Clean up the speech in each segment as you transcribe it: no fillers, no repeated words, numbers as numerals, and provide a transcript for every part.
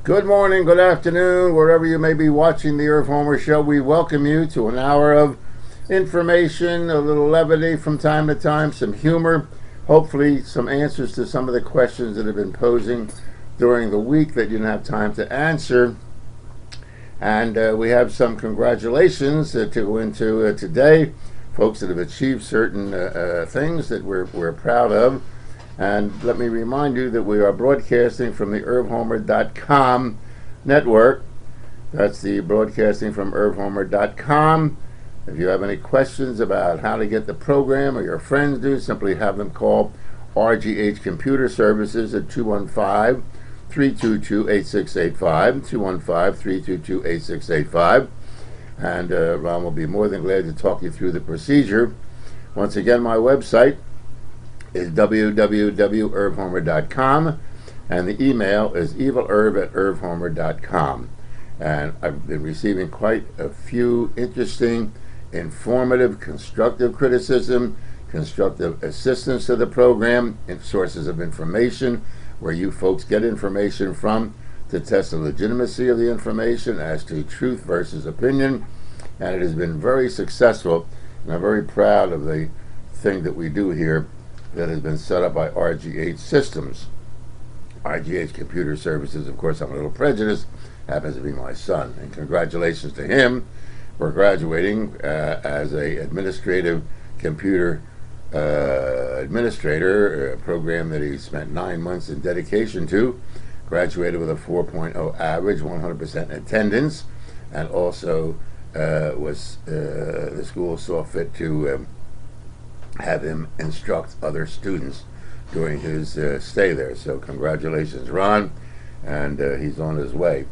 Good morning, good afternoon, wherever you may be watching the Irv Homer Show. We welcome you to an hour of information, a little levity from time to time, some humor, hopefully some answers to some of the questions that have been posing during the week that you didn't have time to answer. And we have some congratulations to go into today, folks that have achieved certain things that we're proud of. And let me remind you that we are broadcasting from the IrvHomer.com network. That's the broadcasting from IrvHomer.com. If you have any questions about how to get the program, or your friends do, simply have them call RGH Computer Services at 215-322-8685, 215-322-8685. And Ron will be more than glad to talk you through the procedure. Once again, my website is www.irvhomer.com, and the email is evilirv@irvhomer.com. And I've been receiving quite a few interesting, informative, constructive criticism, constructive assistance to the program, and sources of information where you folks get information from to test the legitimacy of the information as to truth versus opinion. And it has been very successful, and I'm very proud of the thing that we do here that has been set up by RGH Systems. RGH Computer Services, of course, I'm a little prejudiced, happens to be my son. And congratulations to him for graduating as a administrative computer administrator, a program that he spent 9 months in dedication to. Graduated with a 4.0 average, 100% attendance, and also the school saw fit to have him instruct other students during his stay there. So congratulations, Ron, and he's on his way.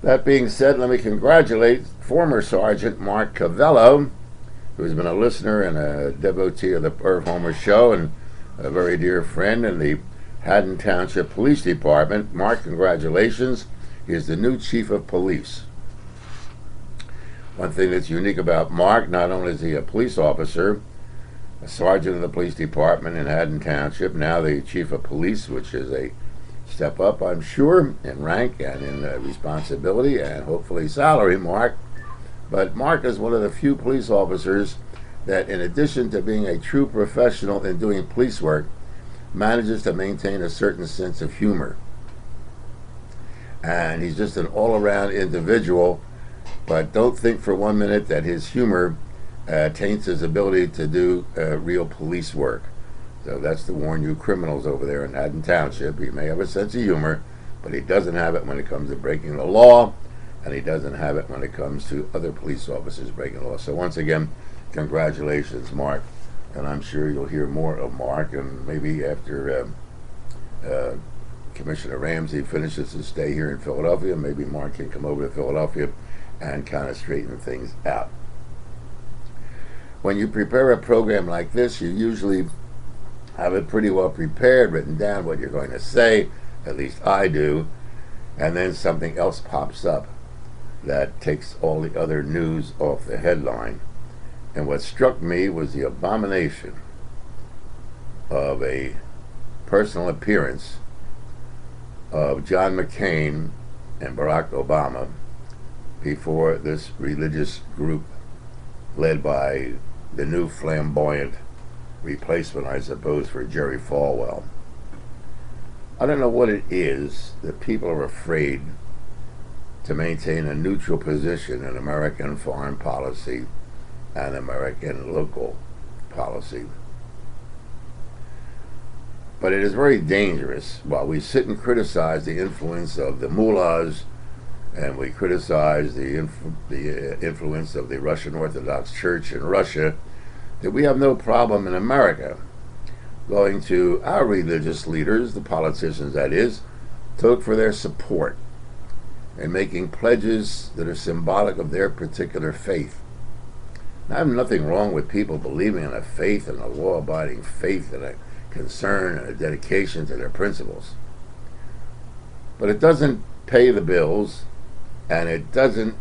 That being said, let me congratulate former Sergeant Mark Cavello, who's been a listener and a devotee of the Irv Homer Show and a very dear friend in the Haddon Township Police Department. Mark, congratulations. He is the new Chief of Police. One thing that's unique about Mark, not only is he a police officer, a sergeant of the police department in Haddon Township, now the Chief of Police, which is a step up, I'm sure, in rank and in responsibility and hopefully salary, Mark. But Mark is one of the few police officers that, in addition to being a true professional in doing police work, manages to maintain a certain sense of humor. And he's just an all-around individual, but don't think for 1 minute that his humor taints his ability to do real police work. So that's to warn you criminals over there in Haddon Township. He may have a sense of humor, but he doesn't have it when it comes to breaking the law, and he doesn't have it when it comes to other police officers breaking the law. So once again, congratulations, Mark. And I'm sure you'll hear more of Mark, and maybe after Commissioner Ramsey finishes his stay here in Philadelphia, maybe Mark can come over to Philadelphia and kind of straighten things out. When you prepare a program like this, you usually have it pretty well prepared, written down what you're going to say, at least I do, and then something else pops up that takes all the other news off the headline. And what struck me was the abomination of a personal appearance of John McCain and Barack Obama before this religious group led by the new flamboyant replacement, I suppose, for Jerry Falwell. I don't know what it is that people are afraid to maintain a neutral position in American foreign policy and American local policy. But it is very dangerous while we sit and criticize the influence of the mullahs, and we criticize the influence of the Russian Orthodox Church in Russia, that we have no problem in America going to our religious leaders, the politicians that is, to look for their support and making pledges that are symbolic of their particular faith. Now, I have nothing wrong with people believing in a faith and a law-abiding faith and a concern and a dedication to their principles. But it doesn't pay the bills, and it doesn't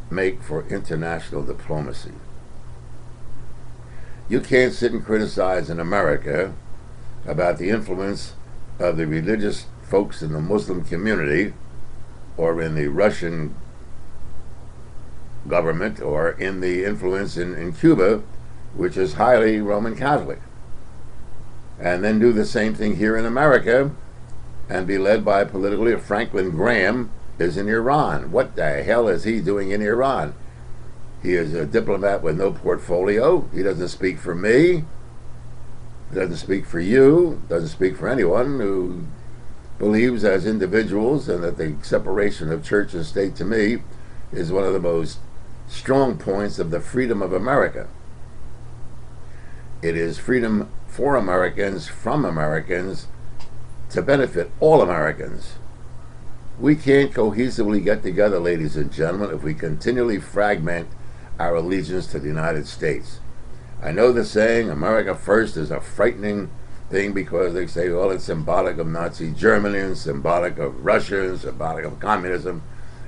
make for international diplomacy. You can't sit and criticize in America about the influence of the religious folks in the Muslim community or in the Russian government, or in the influence in Cuba, which is highly Roman Catholic. And then do the same thing here in America and be led by a political leader. Franklin Graham is in Iran. What the hell is he doing in Iran? He is a diplomat with no portfolio. He doesn't speak for me. He doesn't speak for you. Doesn't speak for anyone who believes as individuals, and that the separation of church and state, to me, is one of the most strong points of the freedom of America. It is freedom for Americans, from Americans, to benefit all Americans. We can't cohesively get together, ladies and gentlemen, if we continually fragment our allegiance to the United States. I know the saying, America first, is a frightening thing because they say, well, it's symbolic of Nazi Germany and symbolic of Russia and symbolic of communism.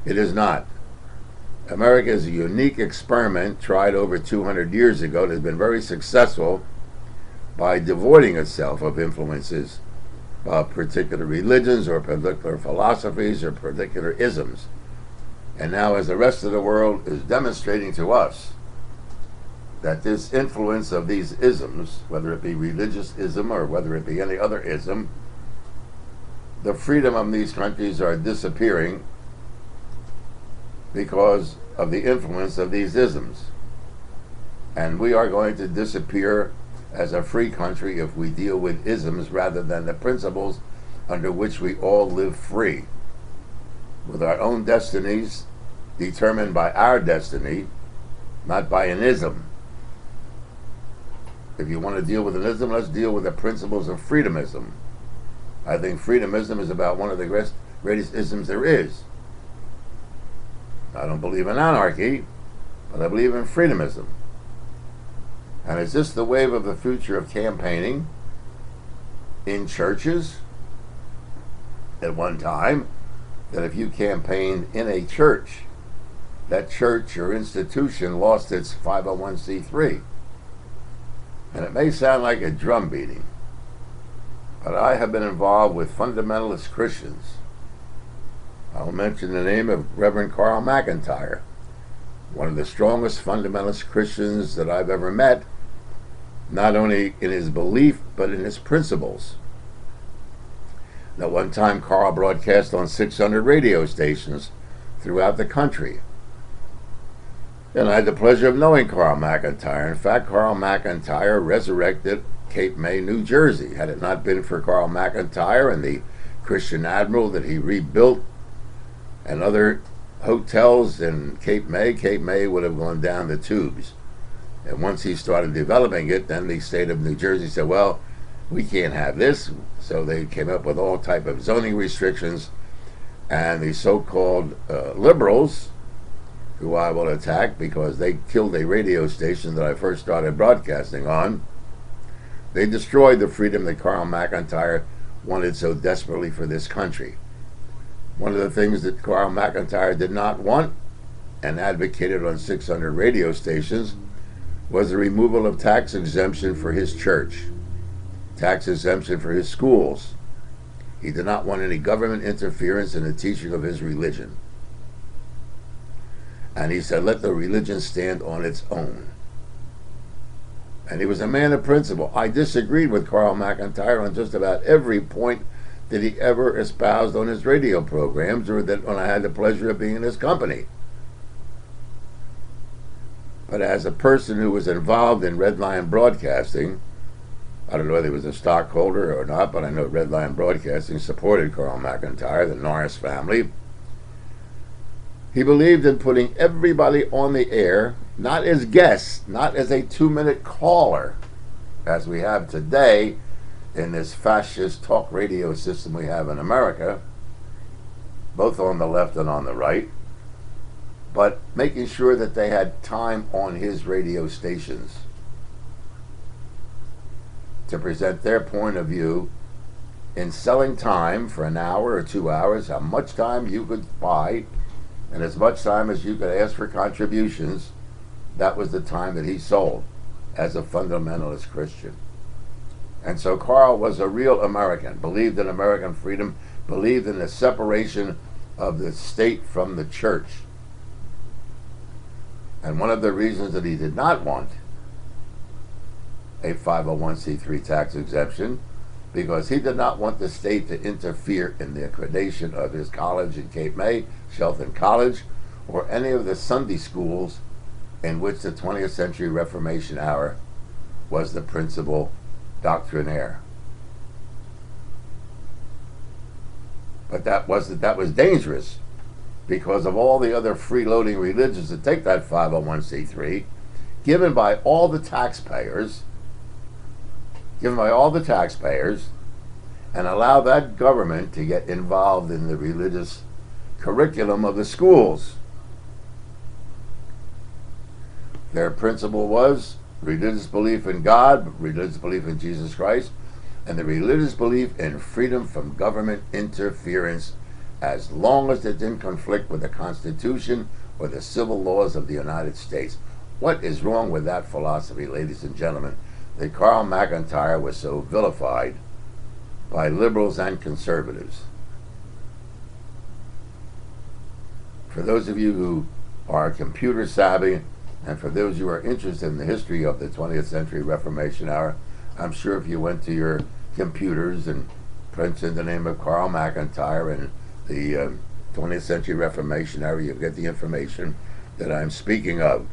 It is not. America is a unique experiment tried over 200 years ago that has been very successful by devoiding itself of influences of particular religions or particular philosophies or particular isms. And now, as the rest of the world is demonstrating to us that this influence of these isms, whether it be religious ism or whether it be any other ism, the freedom of these countries are disappearing because of the influence of these isms. And we are going to disappear as a free country if we deal with isms rather than the principles under which we all live free, with our own destinies determined by our destiny, not by an ism. If you want to deal with an ism, let's deal with the principles of freedomism. I think freedomism is about one of the greatest isms there is. I don't believe in anarchy, but I believe in freedomism. And is this the wave of the future of campaigning in churches? At one time, that if you campaigned in a church, that church or institution lost its 501c3. And it may sound like a drum beating, but I have been involved with fundamentalist Christians. I'll mention the name of Reverend Carl McIntyre, one of the strongest fundamentalist Christians that I've ever met, not only in his belief, but in his principles. At one time, Carl broadcast on 600 radio stations throughout the country. And I had the pleasure of knowing Carl McIntyre. In fact, Carl McIntyre resurrected Cape May, New Jersey. Had it not been for Carl McIntyre and the Christian Admiral that he rebuilt and other hotels in Cape May would have gone down the tubes. And once he started developing it, then the state of New Jersey said, well, we can't have this. So they came up with all type of zoning restrictions, and the so-called liberals, who I will attack because they killed a radio station that I first started broadcasting on, they destroyed the freedom that Carl McIntyre wanted so desperately for this country. One of the things that Carl McIntyre did not want and advocated on 600 radio stations was the removal of tax exemption for his church, tax exemption for his schools. He did not want any government interference in the teaching of his religion. And he said, let the religion stand on its own. And he was a man of principle. I disagreed with Carl McIntyre on just about every point that he ever espoused on his radio programs, or that when I had the pleasure of being in his company. But as a person who was involved in Red Lion Broadcasting, I don't know whether he was a stockholder or not, but I know Red Lion Broadcasting supported Carl McIntyre, the Norris family. He believed in putting everybody on the air, not as guests, not as a 2-minute caller, as we have today in this fascist talk radio system we have in America, both on the left and on the right, but making sure that they had time on his radio stations to present their point of view in selling time for an hour or 2 hours, how much time you could buy, and as much time as you could ask for contributions. That was the time that he sold as a fundamentalist Christian. And so Carl was a real American, believed in American freedom, believed in the separation of the state from the church. And one of the reasons that he did not want a 501c3 tax exemption, because he did not want the state to interfere in the accreditation of his college in Cape May, Shelton College, or any of the Sunday schools in which the 20th Century Reformation Hour was the principal doctrinaire. But that was dangerous, because of all the other freeloading religions that take that 501c3, given by all the taxpayers, and allow that government to get involved in the religious curriculum of the schools. Their principle was religious belief in God, religious belief in Jesus Christ, and the religious belief in freedom from government interference, as long as it didn't conflict with the Constitution or the civil laws of the United States. What is wrong with that philosophy, ladies and gentlemen, that Carl McIntyre was so vilified by liberals and conservatives? For those of you who are computer savvy, and for those who are interested in the history of the 20th Century Reformation Hour, I'm sure if you went to your computers and punched in the name of Carl McIntyre and the 20th Century Reformation Hour, you'll get the information that I'm speaking of.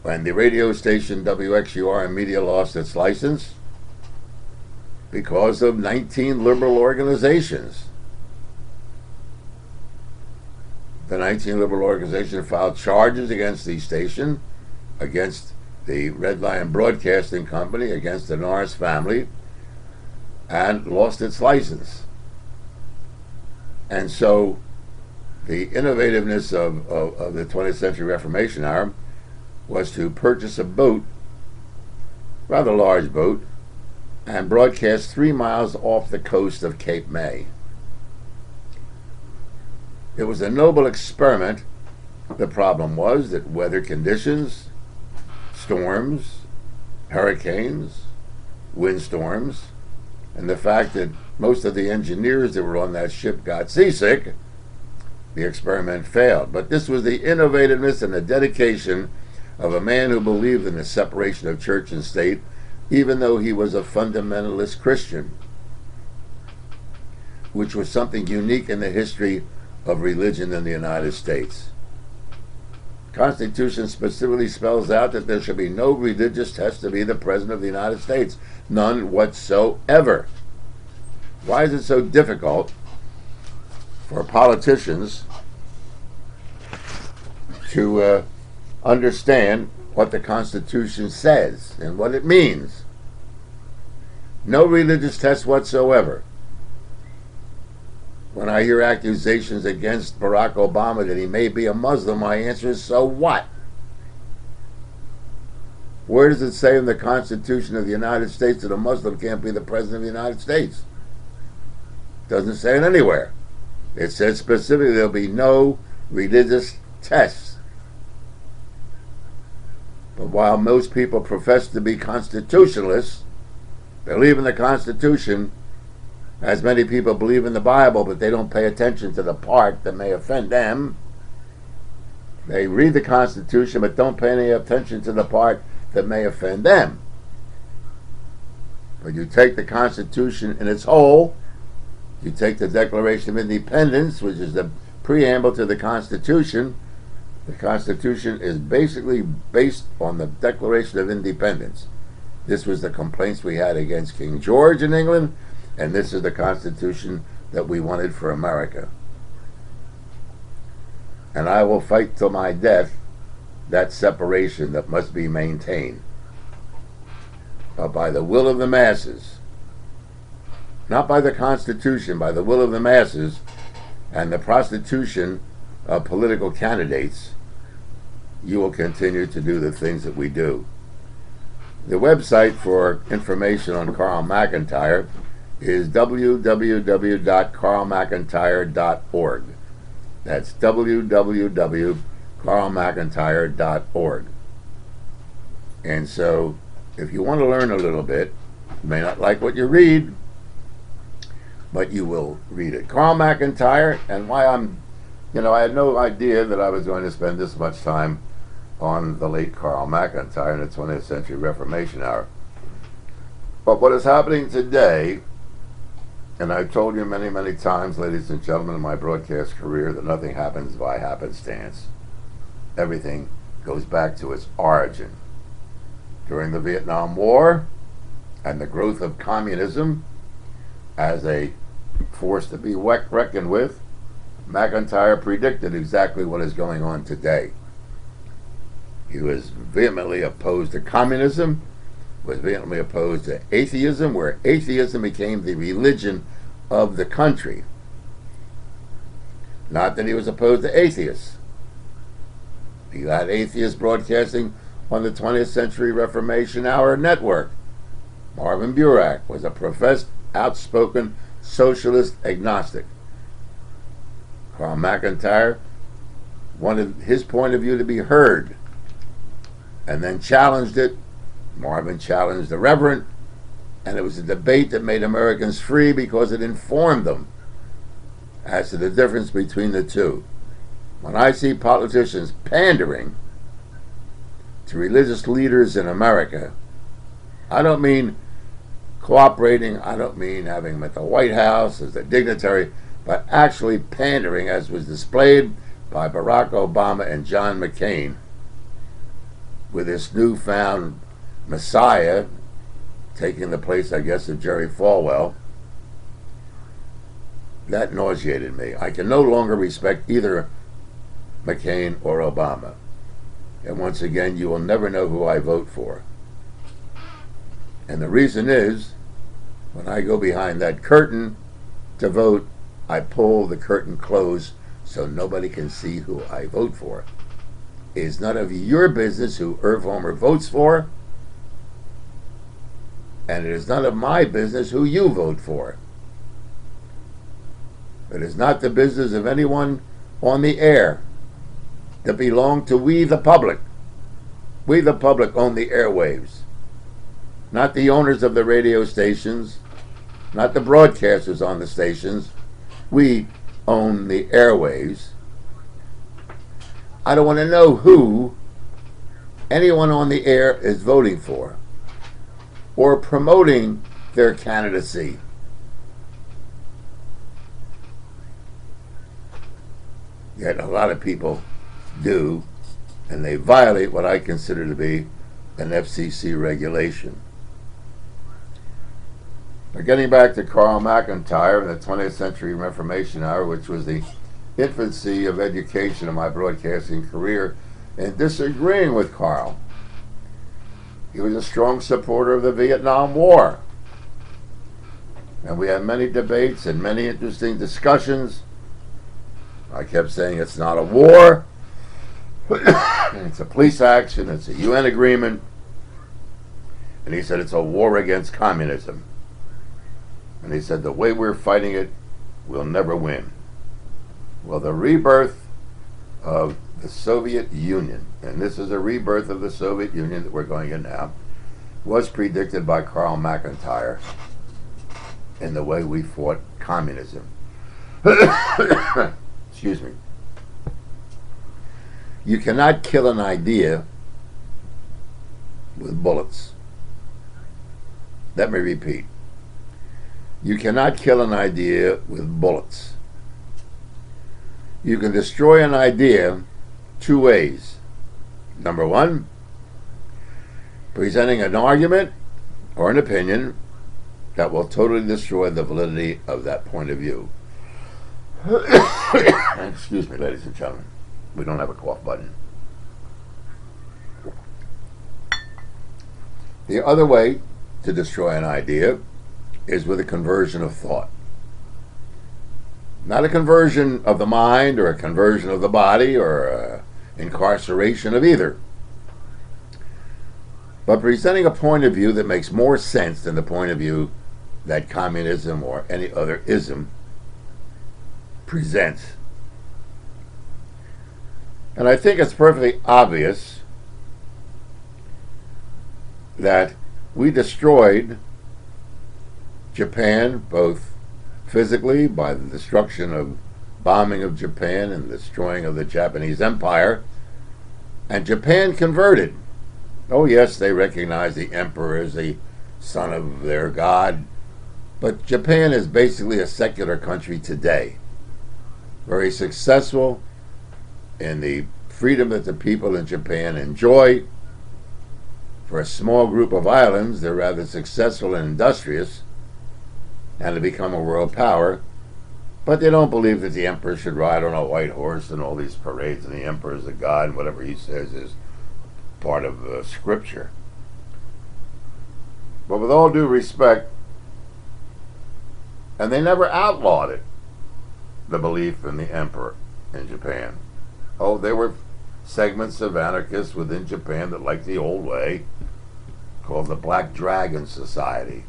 When the radio station WXUR Media lost its license because of 19 liberal organizations. The 19 liberal organizations filed charges against the station, against the Red Lion Broadcasting Company, against the Norris family, and lost its license. And so the innovativeness of the 20th Century Reformation Hour was to purchase a boat, rather large boat, and broadcast 3 miles off the coast of Cape May. It was a noble experiment. The problem was that weather conditions, storms, hurricanes, windstorms, and the fact that most of the engineers that were on that ship got seasick, the experiment failed. But this was the innovativeness and the dedication of a man who believed in the separation of church and state, even though he was a fundamentalist Christian, which was something unique in the history of religion in the United States. The Constitution specifically spells out that there should be no religious test to be the President of the United States. None whatsoever. Why is it so difficult for politicians to understand what the Constitution says and what it means? No religious test whatsoever. When I hear accusations against Barack Obama that he may be a Muslim, my answer is, so what? Where does it say in the Constitution of the United States that a Muslim can't be the President of the United States? It doesn't say it anywhere. It says specifically there'll be no religious tests. But while most people profess to be constitutionalists, believe in the Constitution, as many people believe in the Bible, but they don't pay attention to the part that may offend them. They read the Constitution, but don't pay any attention to the part that may offend them. But you take the Constitution in its whole, you take the Declaration of Independence, which is the preamble to the Constitution. The Constitution is basically based on the Declaration of Independence. This was the complaints we had against King George in England, and this is the Constitution that we wanted for America. And I will fight till my death that separation that must be maintained. But by the will of the masses, not by the Constitution, by the will of the masses and the prostitution of political candidates, you will continue to do the things that we do. The website for information on Carl McIntyre is www.carlmcintyre.org. That's www.carlmcintyre.org. And so, if you want to learn a little bit, you may not like what you read, but you will read it. Carl McIntyre, and why I had no idea that I was going to spend this much time on the late Carl McIntyre in the 20th Century Reformation Hour. But what is happening today, and I've told you many, many times, ladies and gentlemen, in my broadcast career, that nothing happens by happenstance. Everything goes back to its origin. During the Vietnam War and the growth of communism as a force to be reckoned with, McIntyre predicted exactly what is going on today. He was vehemently opposed to communism, was vehemently opposed to atheism, where atheism became the religion of the country. Not that he was opposed to atheists. He had atheists broadcasting on the 20th Century Reformation Hour network. Marvin Burak was a professed, outspoken socialist agnostic. Carl McIntyre wanted his point of view to be heard and then challenged it. Marvin challenged the Reverend, and it was a debate that made Americans free because it informed them as to the difference between the two. When I see politicians pandering to religious leaders in America, I don't mean cooperating, I don't mean having them at the White House as a dignitary, but actually pandering, as was displayed by Barack Obama and John McCain with this newfound messiah taking the place, I guess, of Jerry Falwell. That nauseated me. I can no longer respect either McCain or Obama. And once again, you will never know who I vote for. And the reason is, when I go behind that curtain to vote, I pull the curtain closed so nobody can see who I vote for. It is none of your business who Irv Homer votes for, and it is none of my business who you vote for. It is not the business of anyone on the air that belong to we the public. We the public own the airwaves, not the owners of the radio stations, not the broadcasters on the stations. We own the airwaves. I don't want to know who anyone on the air is voting for or promoting their candidacy. Yet a lot of people do, and they violate what I consider to be an FCC regulation. Now, getting back to Carl McIntyre in the 20th Century Reformation Hour, which was the infancy of education in my broadcasting career, and disagreeing with Carl. He was a strong supporter of the Vietnam War. And we had many debates and many interesting discussions. I kept saying it's not a war. It's a police action. It's a UN agreement. And he said it's a war against communism. And he said the way we're fighting it, we'll never win. Well, the rebirth of the Soviet Union, and this is a rebirth of the Soviet Union that we're going in now, was predicted by Carl McIntyre in the way we fought communism. Excuse me. You cannot kill an idea with bullets. Let me repeat. You cannot kill an idea with bullets. You can destroy an idea two ways. Number one, presenting an argument or an opinion that will totally destroy the validity of that point of view. Excuse me, ladies and gentlemen. We don't have a cough button. The other way to destroy an idea is with a conversion of thought. Not a conversion of the mind or a conversion of the body or incarceration of either. But presenting a point of view that makes more sense than the point of view that communism or any other ism presents. And I think it's perfectly obvious that we destroyed Japan, both physically by the destruction of bombing of Japan and destroying of the Japanese Empire. And Japan converted. Oh yes, they recognize the emperor as the son of their god, but Japan is basically a secular country today. Very successful in the freedom that the people in Japan enjoy. For a small group of islands, they're rather successful and industrious, and to become a world power. But they don't believe that the emperor should ride on a white horse and all these parades, and the emperor is a god, and whatever he says is part of scripture. But with all due respect, and they never outlawed it, the belief in the emperor in Japan. Oh, there were segments of anarchists within Japan that liked the old way, called the Black Dragon Society.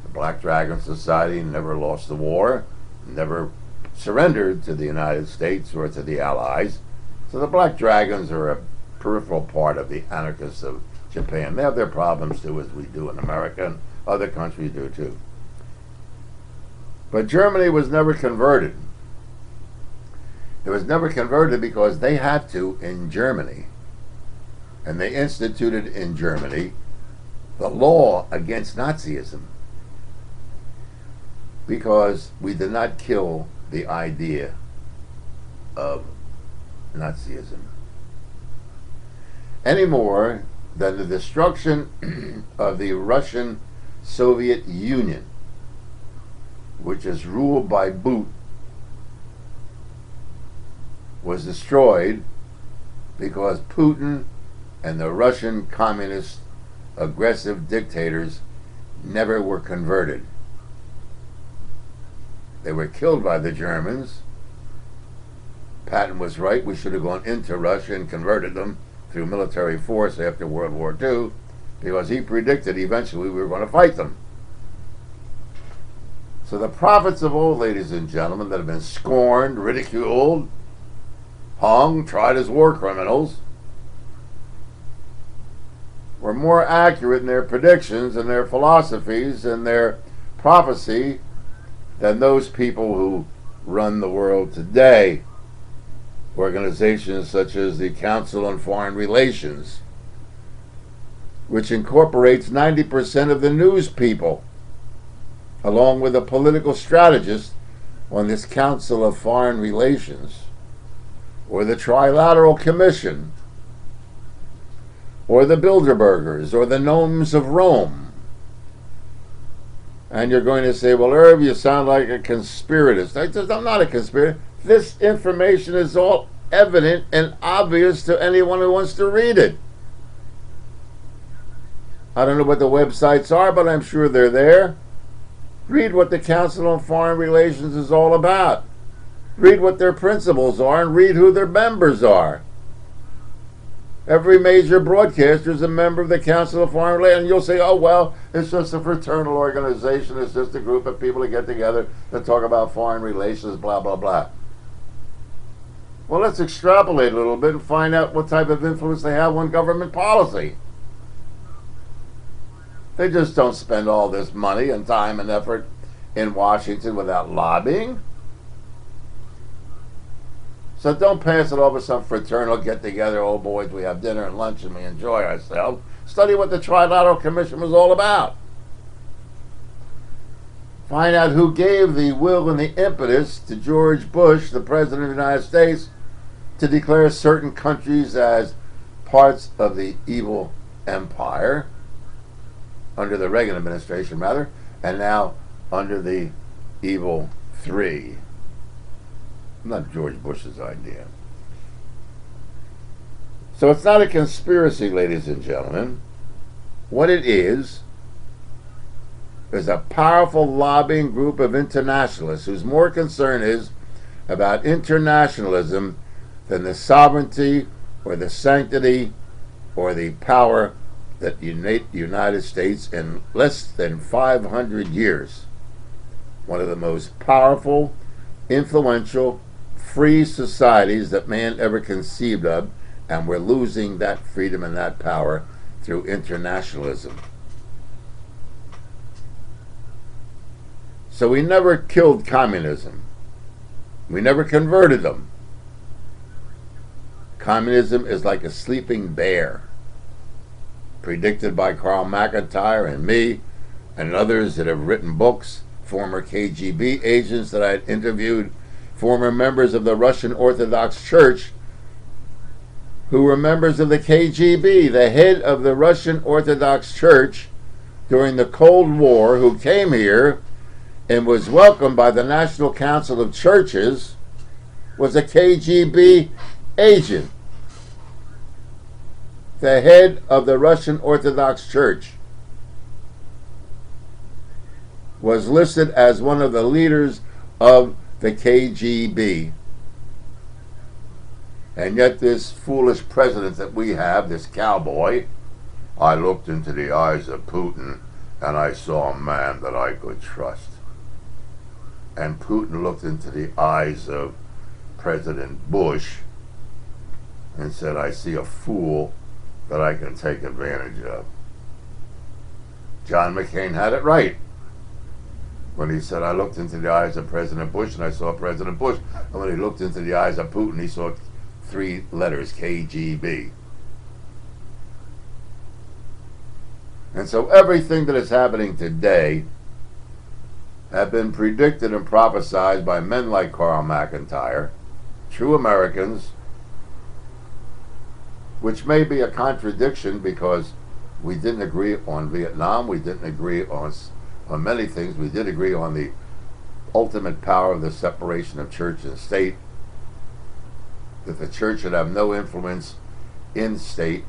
The Black Dragon Society never lost the war, never surrendered to the United States or to the Allies. So the Black Dragons are a peripheral part of the anarchists of Japan. They have their problems too, as we do in America, and other countries do too. But Germany was never converted. It was never converted because they had to in Germany. And they instituted in Germany the law against Nazism, because we did not kill the idea of Nazism any more than the destruction of the Russian Soviet Union, which is ruled by boot, was destroyed because Putin and the Russian communist aggressive dictators never were converted. They were killed by the Germans. Patton was right. We should have gone into Russia and converted them through military force after World War II, because he predicted eventually we were going to fight them. So the prophets of old, ladies and gentlemen, that have been scorned, ridiculed, hung, tried as war criminals, were more accurate in their predictions and their philosophies and their prophecy than those people who run the world today. Organizations such as the Council on Foreign Relations, which incorporates 90% of the news people, along with a political strategist on this Council of Foreign Relations, or the Trilateral Commission, or the Bilderbergers, or the Gnomes of Rome. And you're going to say, well, Irv, you sound like a conspiratist. I'm not a conspirator. This information is all evident and obvious to anyone who wants to read it. I don't know what the websites are, but I'm sure they're there. Read what the Council on Foreign Relations is all about. Read what their principles are and read who their members are. Every major broadcaster is a member of the Council of Foreign Relations. And you'll say, oh, well, it's just a fraternal organization. It's just a group of people that get together to talk about foreign relations, blah, blah, blah. Well, let's extrapolate a little bit and find out what type of influence they have on government policy. They just don't spend all this money and time and effort in Washington without lobbying. So don't pass it over some fraternal get-together, oh boys, we have dinner and lunch and we enjoy ourselves. Study what the Trilateral Commission was all about. Find out who gave the will and the impetus to George Bush, the President of the United States, to declare certain countries as parts of the evil empire, under the Reagan administration rather, and now under the evil three. Not George Bush's idea. So it's not a conspiracy, ladies and gentlemen. What it is a powerful lobbying group of internationalists whose more concern is about internationalism than the sovereignty or the sanctity or the power that unite the United States in less than 500 years. One of the most powerful, influential, free societies that man ever conceived of, and we're losing that freedom and that power through internationalism. So we never killed communism. We never converted them. Communism is like a sleeping bear, predicted by Carl McIntyre and me and others that have written books, former KGB agents that I had interviewed, former members of the Russian Orthodox Church who were members of the KGB, the head of the Russian Orthodox Church during the Cold War, who came here and was welcomed by the National Council of Churches, was a KGB agent. The head of the Russian Orthodox Church was listed as one of the leaders of the KGB. And yet this foolish president that we have, this cowboy, I looked into the eyes of Putin and I saw a man that I could trust. And Putin looked into the eyes of President Bush and said, I see a fool that I can take advantage of. John McCain had it right when he said, I looked into the eyes of President Bush and I saw President Bush. And when he looked into the eyes of Putin, he saw 3 letters, KGB. And so everything that is happening today have been predicted and prophesied by men like Carl McIntyre, true Americans, which may be a contradiction because we didn't agree on Vietnam, we didn't agree on many things. We did agree on the ultimate power of the separation of church and state, that the church should have no influence in state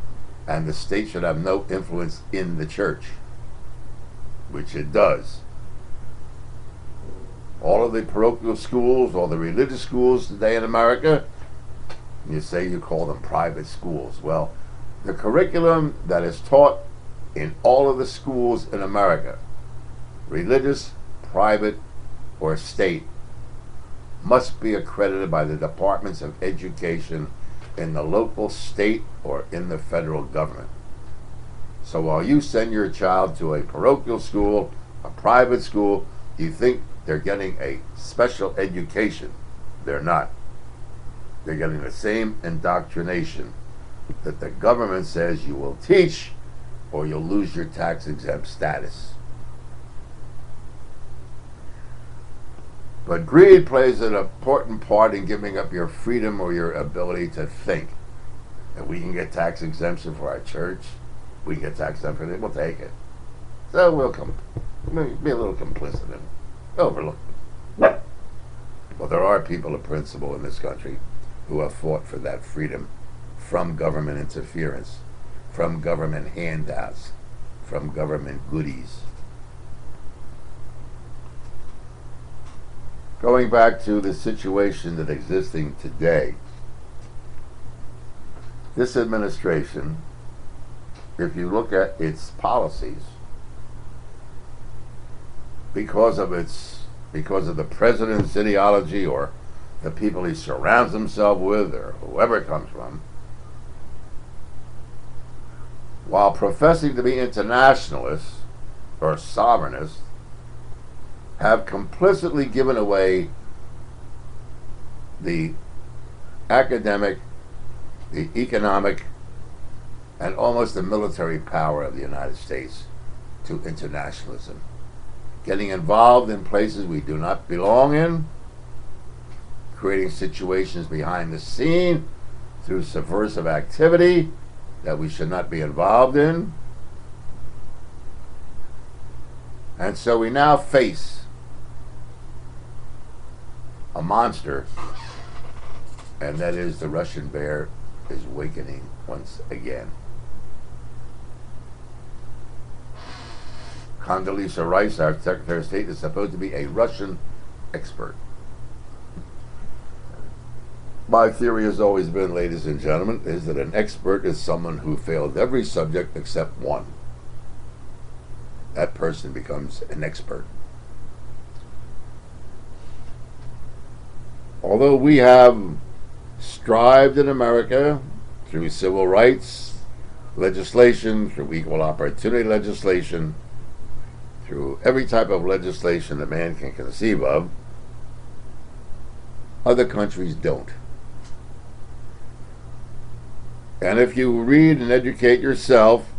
and the state should have no influence in the church, which it does. All of the parochial schools, all the religious schools today in America, you say you call them private schools. Well, the curriculum that is taught in all of the schools in America, religious, private, or state, must be accredited by the departments of education in the local, state, or in the federal government. So while you send your child to a parochial school, a private school, you think they're getting a special education. They're not. They're getting the same indoctrination that the government says you will teach or you'll lose your tax-exempt status. But greed plays an important part in giving up your freedom or your ability to think. And we can get tax exemption for our church. We can get tax exemption for it. We'll take it. So we'll be a little complicit and overlook it. Well, there are people of principle in this country who have fought for that freedom from government interference, from government handouts, from government goodies. Going back to the situation that existing today, this administration, if you look at its policies, because of the president's ideology or the people he surrounds himself with or whoever it comes from, while professing to be internationalists or sovereignists, have complicitly given away the academic, the economic, and almost the military power of the United States to internationalism. Getting involved in places we do not belong in, creating situations behind the scene through subversive activity that we should not be involved in. And so we now face a monster, and that is the Russian bear is awakening once again. Condoleezza Rice, our Secretary of State, is supposed to be a Russian expert. My theory has always been, ladies and gentlemen, is that an expert is someone who failed every subject except one. That person becomes an expert. Although we have strived in America through civil rights legislation, through equal opportunity legislation, through every type of legislation that man can conceive of. Other countries don't. And if you read and educate yourself,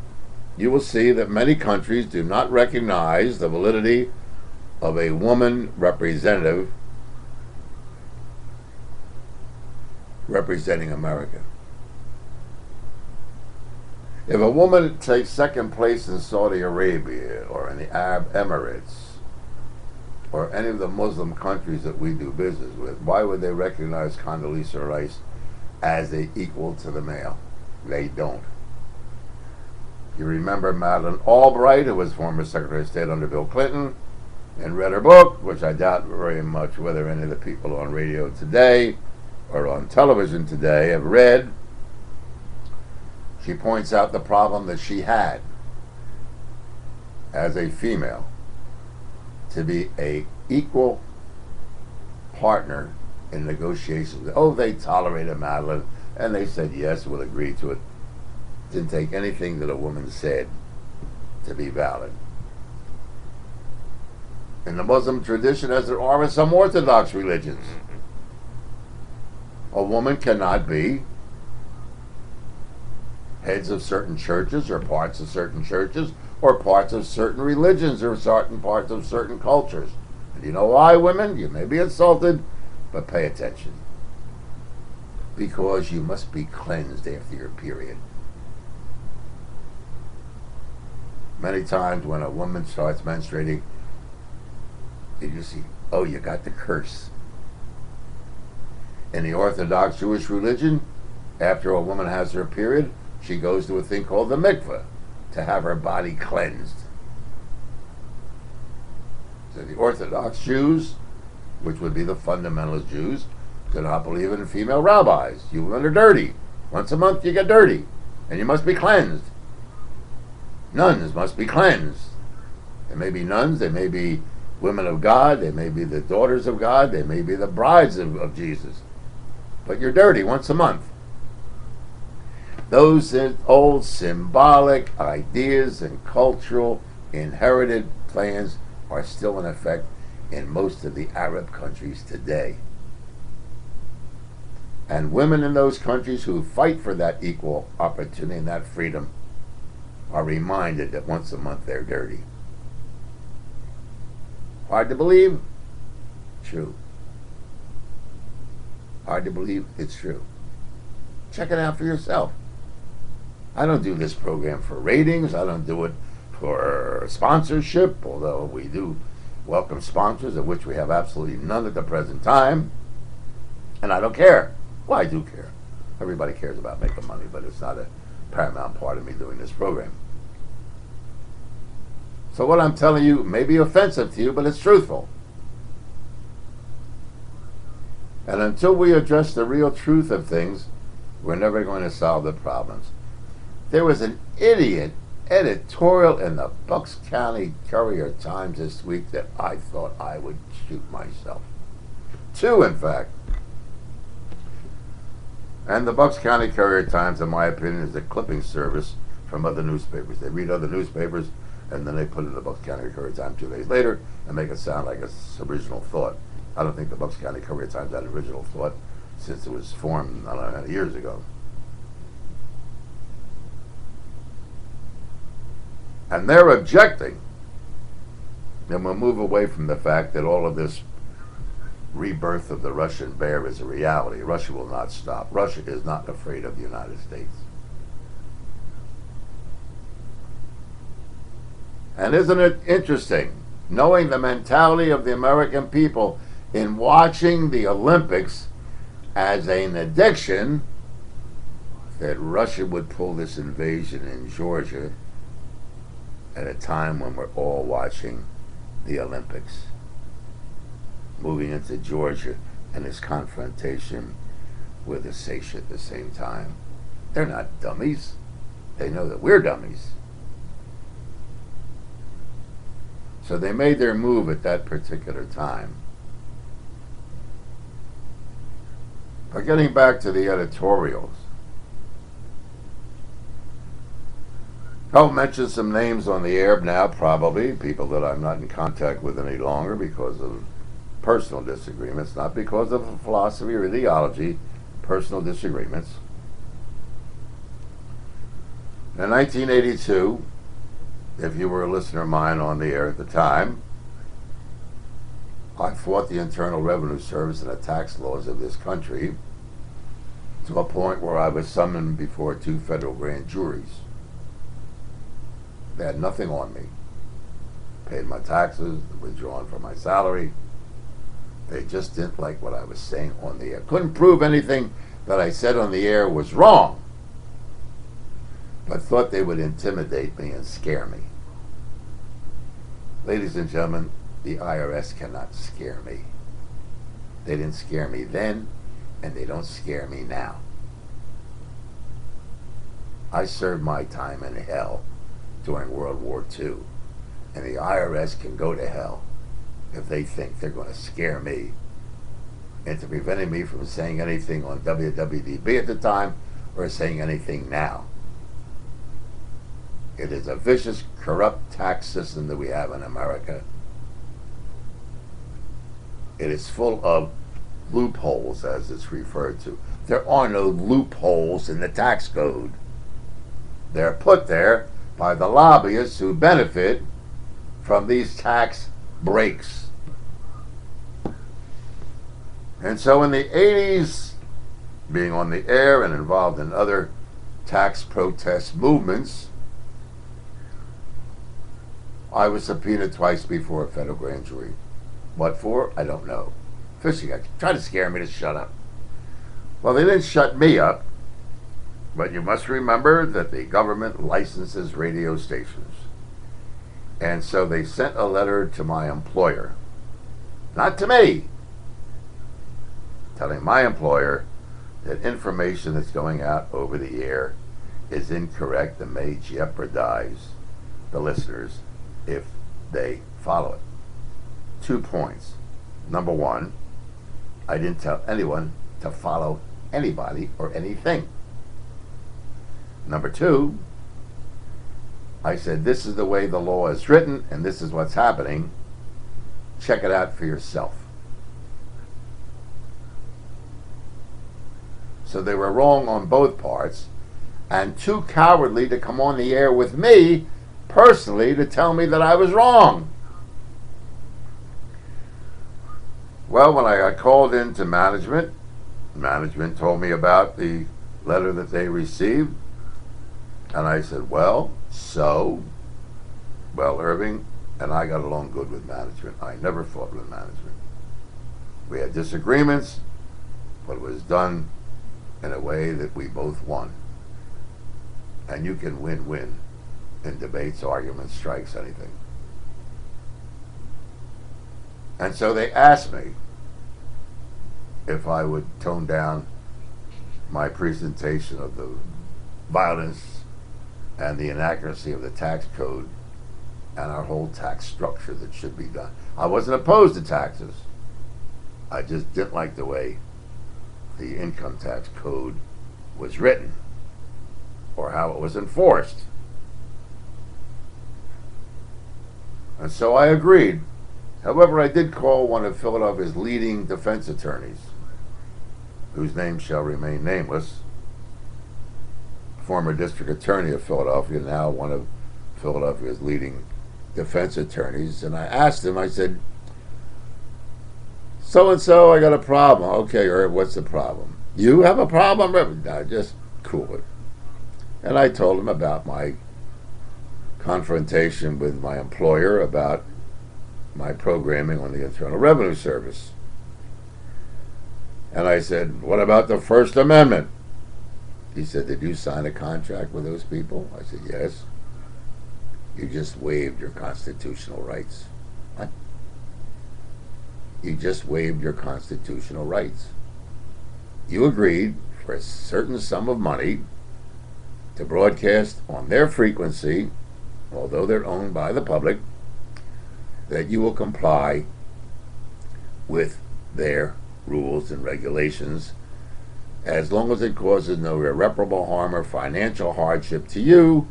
you will see that many countries do not recognize the validity of a woman representative representing America. If a woman takes second place in Saudi Arabia or in the Arab Emirates or any of the Muslim countries that we do business with, why would they recognize Condoleezza Rice as an equal to the male? They don't. You remember Madeleine Albright, who was former Secretary of State under Bill Clinton, and read her book, which I doubt very much whether any of the people on radio today or on television today have read. She points out the problem that she had as a female to be a equal partner in negotiations. Oh, they tolerated Madeleine, and they said yes, we'll agree to it. Didn't take anything that a woman said to be valid. In the Muslim tradition, as there are in some Orthodox religions, a woman cannot be heads of certain churches or parts of certain churches or parts of certain religions or certain parts of certain cultures. And you know why, women? You may be insulted, but pay attention. Because you must be cleansed after your period. Many times when a woman starts menstruating, you see, oh, you got the curse. In the Orthodox Jewish religion, after a woman has her period, she goes to a thing called the mikveh to have her body cleansed. So the Orthodox Jews, which would be the fundamentalist Jews, do not believe in female rabbis. You women are dirty. Once a month you get dirty, and you must be cleansed. Nuns must be cleansed. They may be nuns, they may be women of God, they may be the daughters of God, they may be the brides of Jesus. But you're dirty once a month. Those old symbolic ideas and cultural inherited plans are still in effect in most of the Arab countries today. And women in those countries who fight for that equal opportunity and that freedom are reminded that once a month they're dirty. Hard to believe? True. Hard to believe? It's true. Check it out for yourself. I don't do this program for ratings. I don't do it for sponsorship, although we do welcome sponsors, of which we have absolutely none at the present time. And I don't care. Well, I do care. Everybody cares about making money, but it's not a paramount part of me doing this program. So what I'm telling you may be offensive to you, but it's truthful. And until we address the real truth of things, we're never going to solve the problems. There was an idiot editorial in the Bucks County Courier-Times this week that I thought I would shoot myself. Two, in fact. And the Bucks County Courier-Times, in my opinion, is a clipping service from other newspapers. They read other newspapers, and then they put it in the Bucks County Courier-Times 2 days later and make it sound like it's original thought. I don't think the Bucks County Courier-Times had original thought since it was formed, I don't know how many years ago. And they're objecting. And we'll move away from the fact that all of this rebirth of the Russian bear is a reality. Russia will not stop. Russia is not afraid of the United States. And isn't it interesting, knowing the mentality of the American people in watching the Olympics as an addiction, that Russia would pull this invasion in Georgia at a time when we're all watching the Olympics, moving into Georgia and this confrontation with Assatia at the same time. They're not dummies. They know that we're dummies. So they made their move at that particular time. But getting back to the editorials, I'll mention some names on the air now, probably people that I'm not in contact with any longer because of personal disagreements, not because of philosophy or ideology, personal disagreements. In 1982, if you were a listener of mine on the air at the time, I fought the Internal Revenue Service and the tax laws of this country to a point where I was summoned before 2 federal grand juries. They had nothing on me. Paid my taxes, withdrawn from my salary. They just didn't like what I was saying on the air. Couldn't prove anything that I said on the air was wrong, but thought they would intimidate me and scare me. Ladies and gentlemen, the IRS cannot scare me. They didn't scare me then, and they don't scare me now. I served my time in hell during World War II, and the IRS can go to hell if they think they're going to scare me into preventing me from saying anything on WWDB at the time or saying anything now. It is a vicious, corrupt tax system that we have in America. It is full of loopholes, as it's referred to. There are no loopholes in the tax code. They're put there by the lobbyists who benefit from these tax breaks. And so in the 80s, being on the air and involved in other tax protest movements, I was subpoenaed twice before a federal grand jury. What for? I don't know. Fishing act. Trying to scare me to shut up. Well, they didn't shut me up, but you must remember that the government licenses radio stations. And so they sent a letter to my employer, not to me, telling my employer that information that's going out over the air is incorrect and may jeopardize the listeners if they follow it. 2 points. Number one, I didn't tell anyone to follow anybody or anything. Number two, I said, this is the way the law is written and this is what's happening. Check it out for yourself. So they were wrong on both parts and too cowardly to come on the air with me personally to tell me that I was wrong. Well, when I got called into management told me about the letter that they received. And I said, well, Irving and I got along good with management. I never fought with management. We had disagreements, but it was done in a way that we both won. And you can win-win in debates, arguments, strikes, anything. And so they asked me if I would tone down my presentation of the violence and the inaccuracy of the tax code and our whole tax structure that should be done. I wasn't opposed to taxes. I just didn't like the way the income tax code was written or how it was enforced. And so I agreed. However, I did call one of Philadelphia's leading defense attorneys, whose name shall remain nameless, former district attorney of Philadelphia, now one of Philadelphia's leading defense attorneys, and I asked him, I said, so-and-so, I got a problem. Okay, Irv, what's the problem? You have a problem? No, just cool it. And I told him about my confrontation with my employer about my programming on the Internal Revenue Service. And I said, what about the First Amendment? He said, did you sign a contract with those people? I said, yes. You just waived your constitutional rights. What? You just waived your constitutional rights. You agreed for a certain sum of money to broadcast on their frequency, although they're owned by the public, that you will comply with their rules and regulations as long as it causes no irreparable harm or financial hardship to you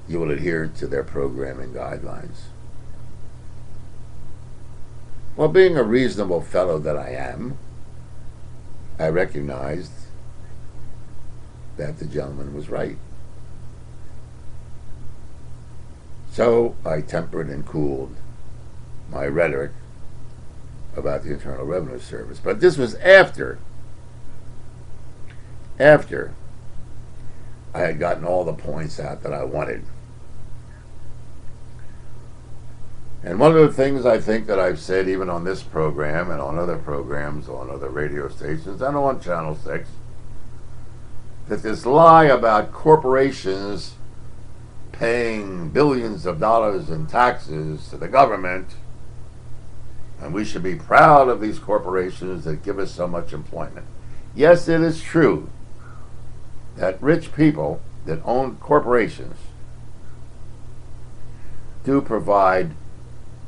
you will adhere to their programming guidelines. Well, being a reasonable fellow that I am, I recognized that the gentleman was right. So I tempered and cooled my rhetoric about the Internal Revenue Service. But this was after I had gotten all the points out that I wanted. And one of the things I think that I've said even on this program and on other programs, on other radio stations and on Channel 6, that this lie about corporations paying billions of dollars in taxes to the government, and we should be proud of these corporations that give us so much employment. Yes, it is true that rich people that own corporations do provide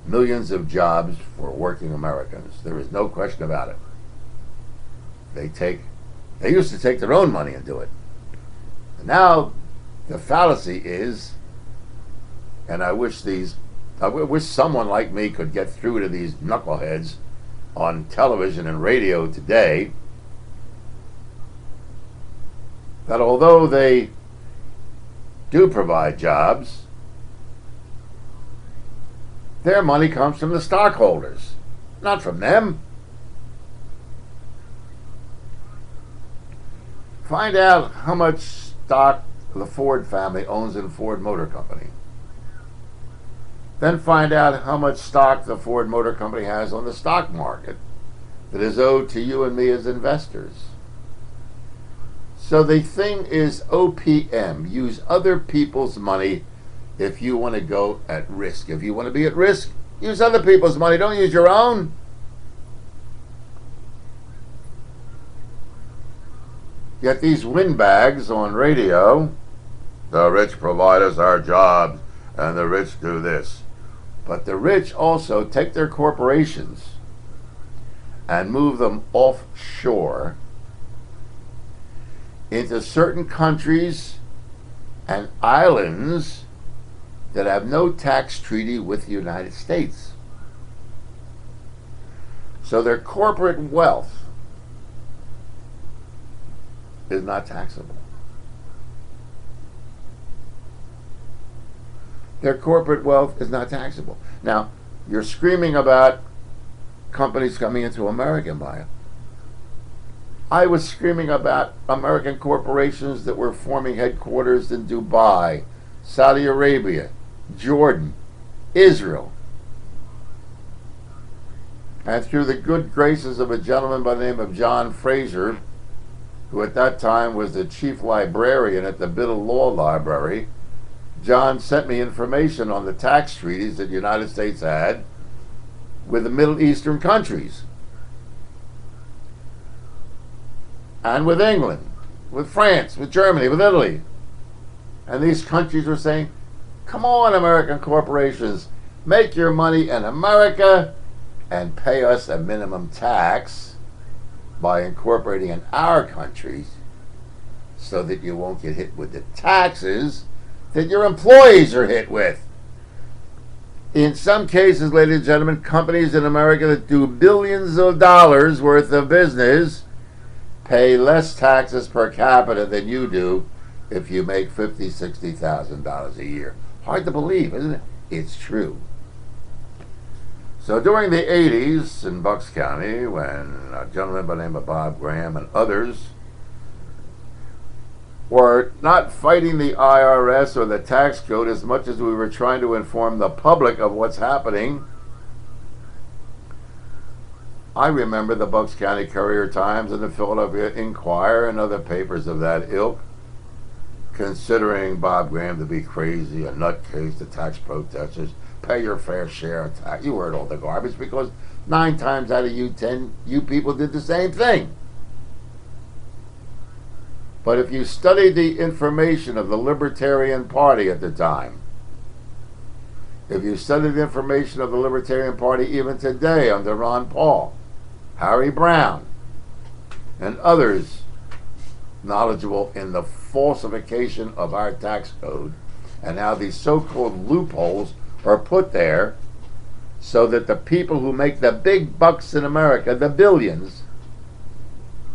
millions of jobs for working Americans. There is no question about it. They used to take their own money and do it. And now the fallacy is, and I wish someone like me could get through to these knuckleheads on television and radio today, that although they do provide jobs, their money comes from the stockholders, not from them. Find out how much stock the Ford family owns in Ford Motor Company. Then find out how much stock the Ford Motor Company has on the stock market that is owed to you and me as investors. So the thing is OPM. Use other people's money if you want to go at risk. If you want to be at risk, use other people's money. Don't use your own. Yet these windbags on radio, the rich provide us our jobs and the rich do this. But the rich also take their corporations and move them offshore into certain countries and islands that have no tax treaty with the United States. So their corporate wealth is not taxable. Their corporate wealth is not taxable. Now, you're screaming about companies coming into America and buying. I was screaming about American corporations that were forming headquarters in Dubai, Saudi Arabia, Jordan, Israel. And through the good graces of a gentleman by the name of John Fraser, who at that time was the chief librarian at the Biddle Law Library, John sent me information on the tax treaties that the United States had with the Middle Eastern countries. And with England, with France, with Germany, with Italy. And these countries were saying, come on, American corporations, make your money in America and pay us a minimum tax by incorporating in our countries so that you won't get hit with the taxes that your employees are hit with. In some cases, ladies and gentlemen, companies in America that do billions of dollars worth of business pay less taxes per capita than you do if you make $50,000, $60,000 a year. Hard to believe, isn't it? It's true. So during the 80s in Bucks County, when a gentleman by the name of Bob Graham and others were not fighting the IRS or the tax code as much as we were trying to inform the public of what's happening, I remember the Bucks County Courier-Times and the Philadelphia Inquirer and other papers of that ilk considering Bob Graham to be crazy, a nutcase, the tax protesters, pay your fair share of tax. You heard all the garbage because 9 times out of you 10, you people did the same thing. But if you study the information of the Libertarian Party at the time, if you study the information of the Libertarian Party even today under Ron Paul, Harry Brown, and others knowledgeable in the falsification of our tax code, and how these so-called loopholes are put there so that the people who make the big bucks in America, the billions,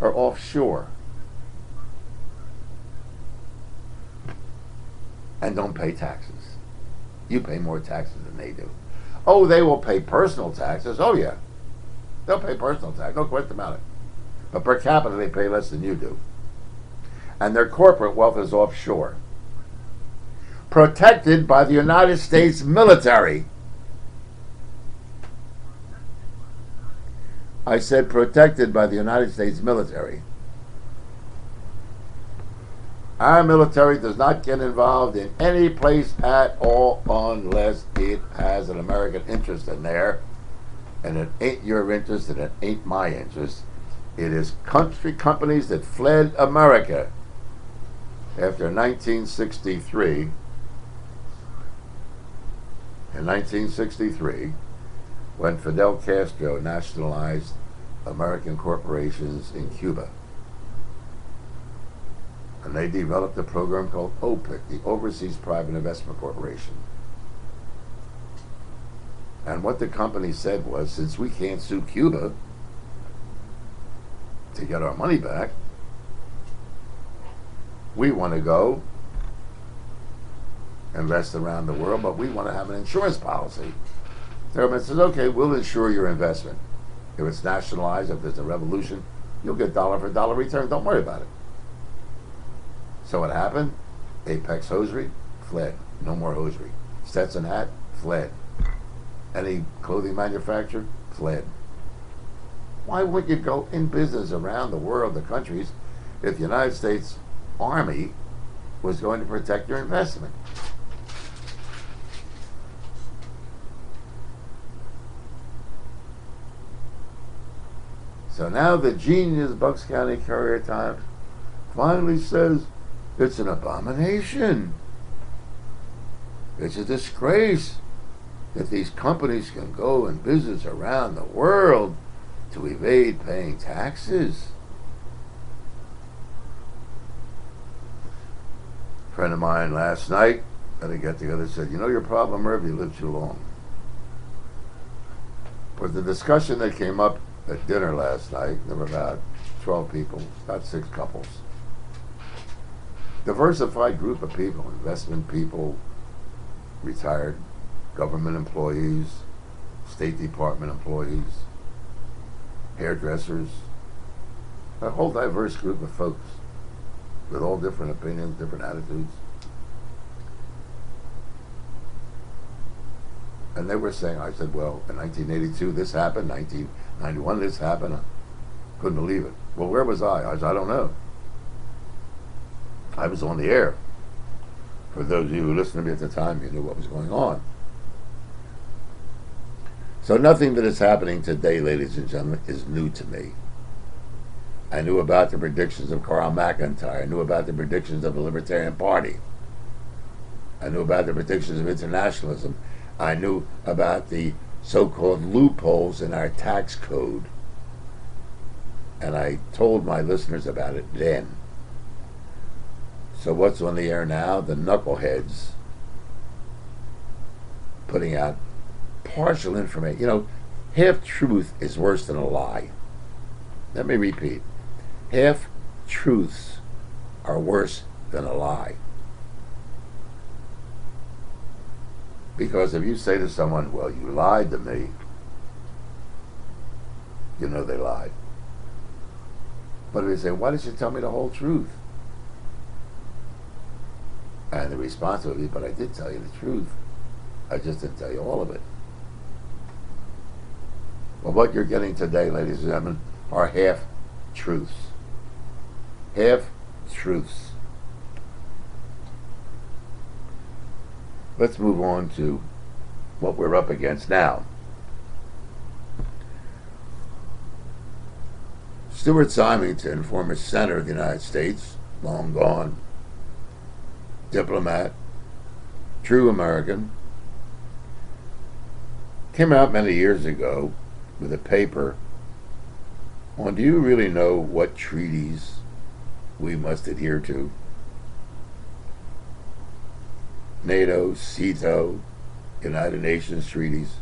are offshore and don't pay taxes. You pay more taxes than they do. Oh, they will pay personal taxes. Oh, yeah. They'll pay personal tax. No question about it. But per capita, they pay less than you do. And their corporate wealth is offshore. Protected by the United States military. I said protected by the United States military. Our military does not get involved in any place at all unless it has an American interest in there. And it ain't your interest and it ain't my interest. It is country companies that fled America after 1963. In 1963, when Fidel Castro nationalized American corporations in Cuba. And they developed a program called OPIC, the Overseas Private Investment Corporation. And what the company said was, since we can't sue Cuba to get our money back, we want to go invest around the world, but we want to have an insurance policy. The government says, okay, we'll insure your investment. If it's nationalized, if there's a revolution, you'll get dollar for dollar return. Don't worry about it. So what happened? Apex hosiery, fled. No more hosiery. Stetson hat, fled. Any clothing manufacturer, fled. Why wouldn't you go in business around the world, the countries, if the United States Army was going to protect your investment? So now the genius Bucks County Courier-Times finally says it's an abomination. It's a disgrace that these companies can go in business around the world to evade paying taxes. A friend of mine last night at a get-together said, you know your problem, Irv, you live too long. But the discussion that came up at dinner last night, there were about 12 people, about 6 couples. Diversified group of people, investment people, retired government employees, State Department employees, hairdressers, a whole diverse group of folks with all different opinions, different attitudes. And they were saying, I said, well, in 1982 this happened, 1991 this happened. I couldn't believe it. Well, where was I? I said, I don't know. I was on the air. For those of you who listened to me at the time, you knew what was going on. So nothing that is happening today, ladies and gentlemen, is new to me. I knew about the predictions of Carl McIntyre. I knew about the predictions of the Libertarian Party. I knew about the predictions of internationalism. I knew about the so-called loopholes in our tax code. And I told my listeners about it then. So what's on the air now? The knuckleheads putting out partial information. You know, half-truth is worse than a lie. Let me repeat. Half-truths are worse than a lie. Because if you say to someone, well, you lied to me, you know they lied. But if they say, why didn't you tell me the whole truth? And the response would be, but I did tell you the truth. I just didn't tell you all of it. Well, what you're getting today, ladies and gentlemen, are half-truths. Half-truths. Let's move on to what we're up against now. Stuart Symington, former Senator of the United States, long gone, diplomat, true American, came out many years ago with a paper on, do you really know what treaties we must adhere to? NATO, CETO, United Nations treaties.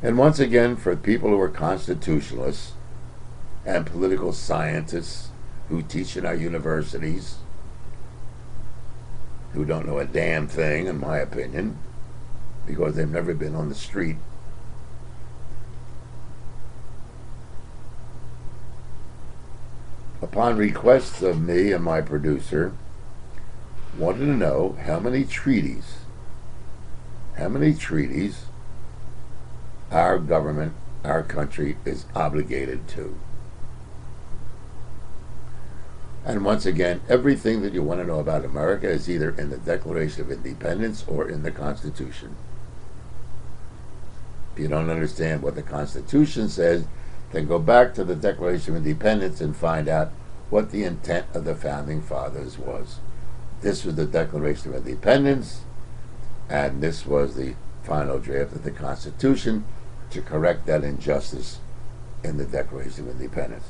And once again, for people who are constitutionalists and political scientists who teach in our universities, who don't know a damn thing, in my opinion, because they've never been on the street. Upon request of me and my producer, wanted to know how many treaties our government, our country is obligated to. And once again, everything that you want to know about America is either in the Declaration of Independence or in the Constitution. If you don't understand what the Constitution says, then go back to the Declaration of Independence and find out what the intent of the Founding Fathers was. This was the Declaration of Independence, and this was the final draft of the Constitution to correct that injustice in the Declaration of Independence.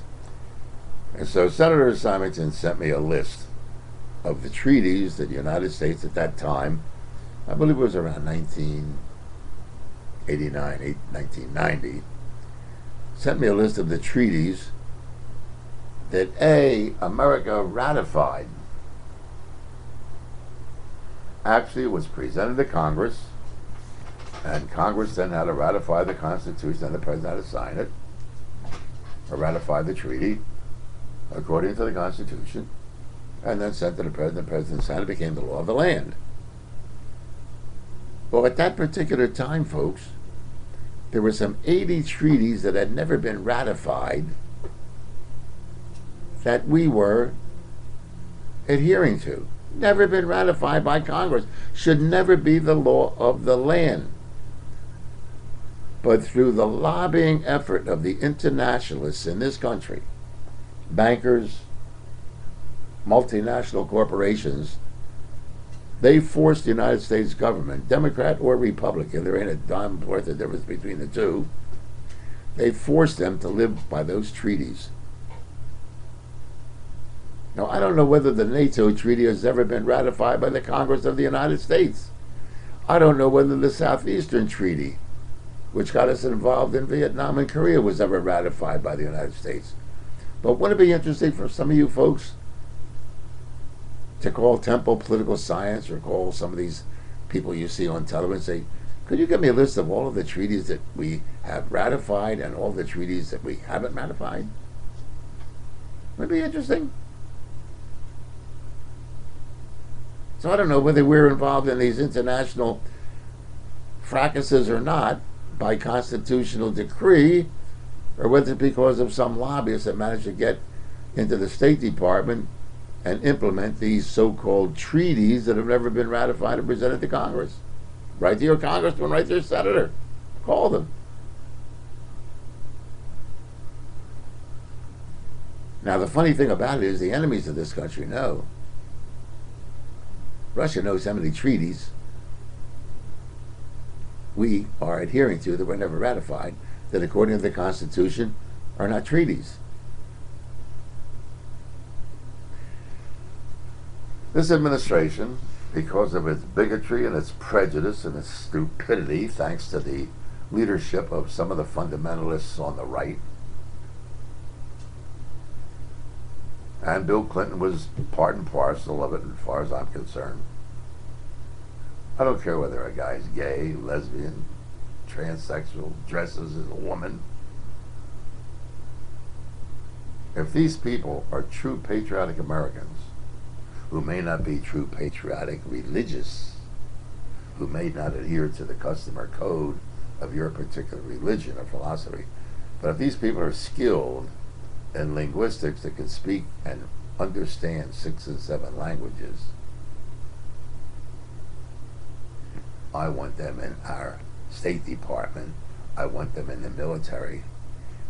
And so Senator Symington sent me a list of the treaties that the United States at that time, I believe it was around 1989, 1990, sent me a list of the treaties that America ratified. Actually, it was presented to Congress, and Congress then had to ratify the Constitution, and the President had to sign it, or ratify the treaty, according to the Constitution, and then sent to the President. The President signed it, became the law of the land. Well, at that particular time, folks, there were some 80 treaties that had never been ratified that we were adhering to. Never been ratified by Congress. Should never be the law of the land. But through the lobbying effort of the internationalists in this country, bankers, multinational corporations, they forced the United States government, Democrat or Republican, there ain't a dime worth of difference between the two, they forced them to live by those treaties. Now, I don't know whether the NATO treaty has ever been ratified by the Congress of the United States. I don't know whether the Southeastern Treaty, which got us involved in Vietnam and Korea, was ever ratified by the United States. But wouldn't it be interesting for some of you folks to call Temple Political Science or call some of these people you see on television and say, could you give me a list of all of the treaties that we have ratified and all the treaties that we haven't ratified? Would it be interesting? So I don't know whether we're involved in these international fracases or not by constitutional decree, or whether it's because of some lobbyists that managed to get into the State Department and implement these so-called treaties that have never been ratified and presented to Congress. Write to your congressman, write to your senator. Call them. Now, the funny thing about it is the enemies of this country know. Russia knows how many treaties we are adhering to that were never ratified, that according to the Constitution are not treaties. This administration, because of its bigotry and its prejudice and its stupidity, thanks to the leadership of some of the fundamentalists on the right, and Bill Clinton was part and parcel of it as far as I'm concerned. I don't care whether a guy's gay, lesbian, transsexual, dresses as a woman. If these people are true patriotic Americans, who may not be true patriotic religious, who may not adhere to the custom or code of your particular religion or philosophy, but if these people are skilled in linguistics that can speak and understand 6 and 7 languages, I want them in our State Department, I want them in the military,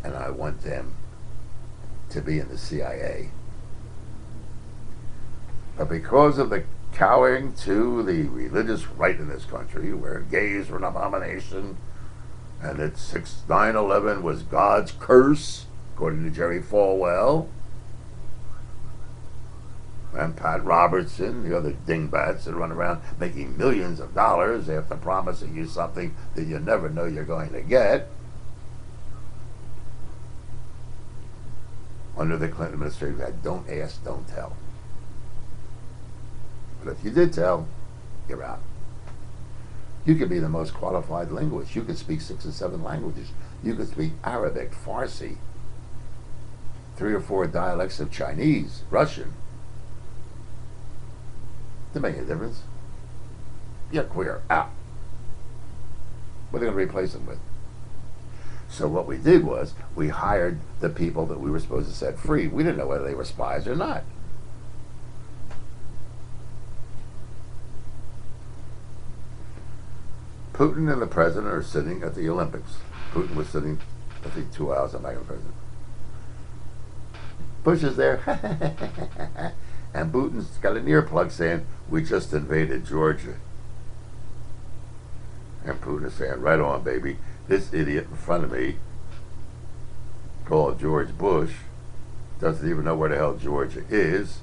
and I want them to be in the CIA. But because of the cowering to the religious right in this country, where gays were an abomination, and that 9/11 was God's curse, according to Jerry Falwell, And Pat Robertson, the other dingbats that run around making millions of dollars after promising you something that you never know you're going to get. Under the Clinton administration, that don't ask, don't tell. But if you did tell, you're out. You could be the most qualified linguist. You could speak 6 or 7 languages. You could speak Arabic, Farsi, 3 or 4 dialects of Chinese, Russian. Doesn't make any difference. You're queer. Out. What are they going to replace them with? So what we did was we hired the people that we were supposed to set free. We didn't know whether they were spies or not. Putin and the president are sitting at the Olympics. Putin was sitting, I think, 2 hours back of the president. Bush is there. And Putin's got an earplug saying, "We just invaded Georgia." And Putin is saying, "Right on, baby. This idiot in front of me, called George Bush, doesn't even know where the hell Georgia is,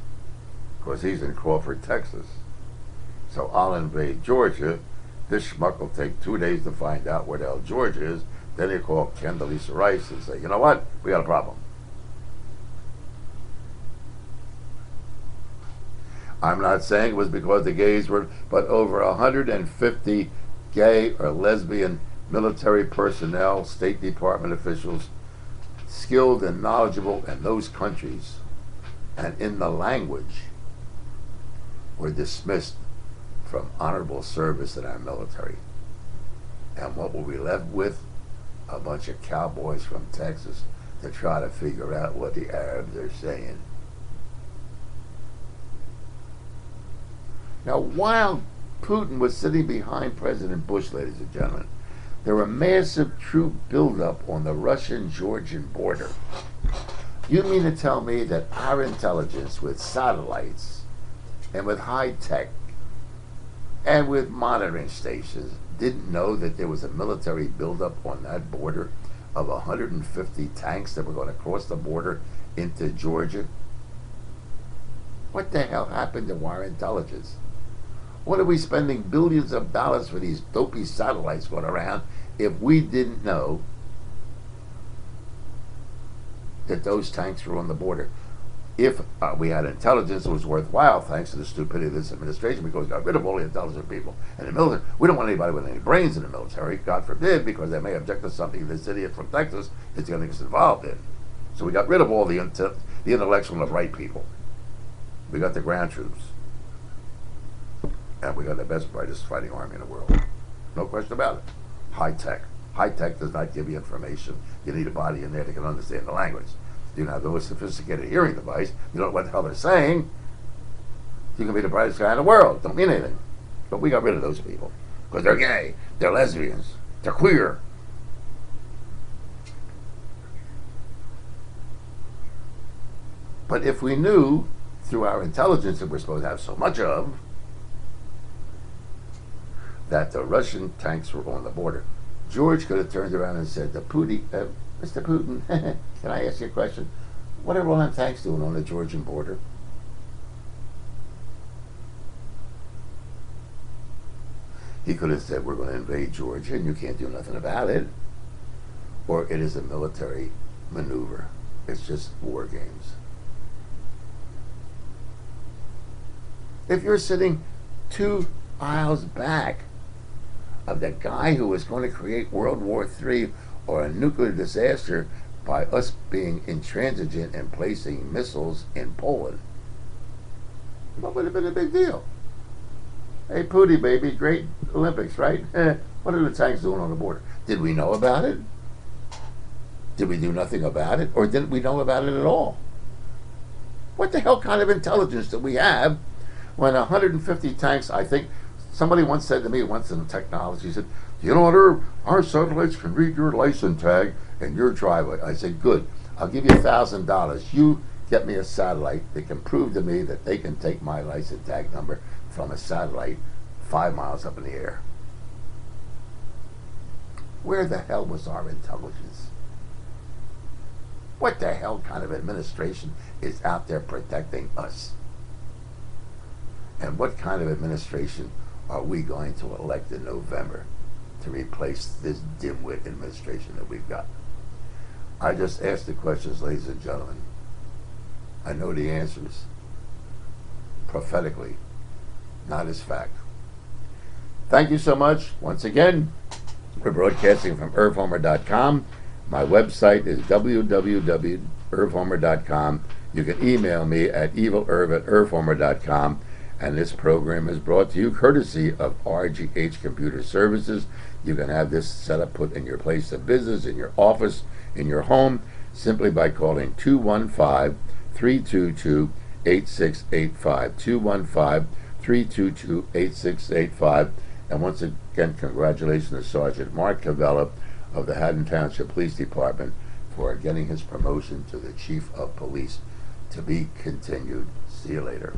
because he's in Crawford, Texas. So I'll invade Georgia. This schmuck will take 2 days to find out where the hell Georgia is. Then he'll call Condoleezza Rice and say, you know what? We got a problem." I'm not saying it was because the gays were, but over 150 gay or lesbian military personnel, State Department officials, skilled and knowledgeable in those countries and in the language, were dismissed from honorable service in our military. And what were we left with? A bunch of cowboys from Texas to try to figure out what the Arabs are saying. Now, while Putin was sitting behind President Bush, ladies and gentlemen, there were massive troop buildup on the Russian-Georgian border. You mean to tell me that our intelligence with satellites and with high tech and with monitoring stations didn't know that there was a military buildup on that border of 150 tanks that were going to cross the border into Georgia? What the hell happened to our intelligence? What are we spending billions of dollars for these dopey satellites going around if we didn't know that those tanks were on the border? If we had intelligence that was worthwhile, thanks to the stupidity of this administration, because we got rid of all the intelligent people in the military. We don't want anybody with any brains in the military, God forbid, because they may object to something this idiot from Texas is going to get involved in. So we got rid of all the intellectual and the bright people. We got the ground troops. And we got the best, brightest fighting army in the world. No question about it. High tech. High tech does not give you information. You need a body in there that can understand the language. You can have the most sophisticated hearing device. You don't know what the hell they're saying. You can be the brightest guy in the world. Don't mean anything. But we got rid of those people. Because they're gay. They're lesbians. They're queer. But if we knew, through our intelligence that we're supposed to have so much of, that the Russian tanks were on the border, George could have turned around and said to Putin, Mr. Putin, can I ask you a question? What are all them tanks doing on the Georgian border? He could have said, we're going to invade Georgia and you can't do nothing about it. Or it is a military maneuver. It's just war games. If you're sitting 2 aisles back of the guy who was going to create World War III or a nuclear disaster by us being intransigent and placing missiles in Poland, what would have been a big deal? Hey, Pootie, baby, great Olympics, right? What are the tanks doing on the border? Did we know about it? Did we do nothing about it? Or didn't we know about it at all? What the hell kind of intelligence do we have when 150 tanks, I think, somebody once said to me once in technology, he said, you know what, Irv, our satellites can read your license tag and your driveway. I said, good, I'll give you $1,000. You get me a satellite that can prove to me that they can take my license tag number from a satellite 5 miles up in the air. Where the hell was our intelligence? What the hell kind of administration is out there protecting us? And what kind of administration are we going to elect in November to replace this dimwit administration that we've got? I just asked the questions, ladies and gentlemen. I know the answers prophetically, not as fact. Thank you so much. Once again, we're broadcasting from irvhomer.com. My website is www.irvhomer.com. You can email me at evilirv@irvhomer.com. And this program is brought to you courtesy of RGH Computer Services. You can have this setup put in your place of business, in your office, in your home, simply by calling 215-322-8685. 215-322-8685. And once again, congratulations to Sergeant Mark Cavella of the Haddon Township Police Department for getting his promotion to the Chief of Police. To be continued. See you later.